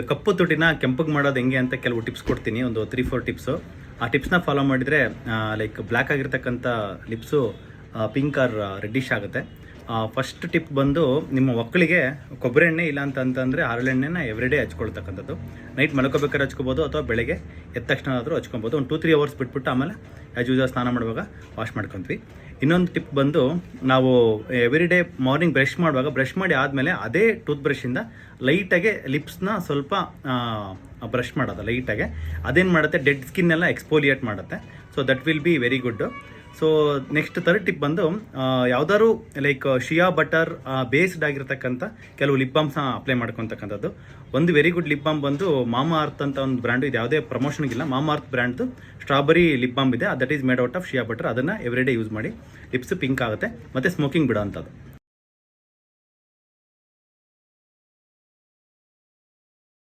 ಕಪ್ಪು ತುಟಿನ ಕೆಂಪಗೆ ಮಾಡೋದು ಹೆಂಗೆ ಅಂತ ಕೆಲವು ಟಿಪ್ಸ್ ಕೊಡ್ತೀನಿ, ಒಂದು 3-4 ಟಿಪ್ಸು. ಆ ಟಿಪ್ಸ್ನ ಫಾಲೋ ಮಾಡಿದರೆ ಲೈಕ್ ಬ್ಲ್ಯಾಕ್ ಆಗಿರ್ತಕ್ಕಂಥ ಲಿಪ್ಸು ಪಿಂಕ್ ಆರ್ ರೆಡ್ಡಿಶ್ ಆಗುತ್ತೆ. ಫಸ್ಟ್ ಟಿಪ್ ಬಂದು ನಿಮ್ಮ ಮಕ್ಕಳಿಗೆ ಕೊಬ್ಬರಿ ಎಣ್ಣೆ ಇಲ್ಲ ಅಂತಂದರೆ ಹರಳೆಣ್ಣೆನ ಎವ್ರಿಡೇ ಹಚ್ಕೊಳ್ತಕ್ಕಂಥದ್ದು. ನೈಟ್ ಮಲ್ಕೋಬೇಕಾದ್ರೆ ಹಚ್ಕೋಬೋದು ಅಥವಾ ಬೆಳಗ್ಗೆ ಎದ್ದ ತಕ್ಷಣ ಆದರೂ ಹಚ್ಕೊಬೋದು. ಒಂದು 2-3 ಅವರ್ಸ್ ಬಿಟ್ಬಿಟ್ಟು ಆಮೇಲೆ ಆ್ಯಸ್ ಯೂಶುವಲ್ ಸ್ನಾನ ಮಾಡುವಾಗ ವಾಶ್ ಮಾಡ್ಕೊತೀವಿ. ಇನ್ನೊಂದು ಟಿಪ್ ಬಂದು ನಾವು ಎವ್ರಿಡೇ ಮಾರ್ನಿಂಗ್ ಬ್ರಷ್ ಮಾಡುವಾಗ ಬ್ರಷ್ ಮಾಡಿ ಆದಮೇಲೆ ಅದೇ ಟೂತ್ ಬ್ರಷಿಂದ ಲೈಟಾಗೆ ಲಿಪ್ಸ್ನ ಸ್ವಲ್ಪ ಬ್ರಷ್ ಮಾಡೋದು ಲೈಟಾಗೆ. ಅದೇನು ಮಾಡುತ್ತೆ, ಡೆಡ್ ಸ್ಕಿನ್ ಎಲ್ಲ ಎಕ್ಸ್ಪೋಲಿಯೇಟ್ ಮಾಡುತ್ತೆ. So that will be very good. So next third tip ಬಂದು ಯಾವುದಾದ್ರು ಲೈಕ್ ಶಿಯಾ ಬಟರ್ ಬೇಸ್ಡ್ ಆಗಿರ್ತಕ್ಕಂಥ ಕೆಲವು ಲಿಪ್ ಬಾಮ್ಸ್ನ ಅಪ್ಲೈ ಮಾಡ್ಕೊತಕ್ಕಂಥದ್ದು. ಒಂದು ವೆರಿ ಗುಡ್ ಲಿಪ್ ಬಾಮ್ ಬಂದು ಮಾಮಾ ಅರ್ತ್ ಅಂತ ಒಂದು ಬ್ರ್ಯಾಂಡು, ಇದು ಯಾವುದೇ ಪ್ರಮೋಷನ್ಗಿಲ್ಲ. ಮಾಮಾ ಅರ್ತ್ ಬ್ರ್ಯಾಂಡ್ದು ಸ್ಟ್ರಾಬೆರಿ ಲಿಪ್ ಬಾಮ್ ಇದೆ, that is made out of Shia butter. ಅದನ್ನು ಎವ್ರಿಡೇ ಯೂಸ್ ಮಾಡಿ ಲಿಪ್ಸ್ ಪಿಂಕ್ ಆಗುತ್ತೆ ಮತ್ತು ಸ್ಮೋಕಿಂಗ್ ಬಿಡೋ ಅಂಥದ್ದು.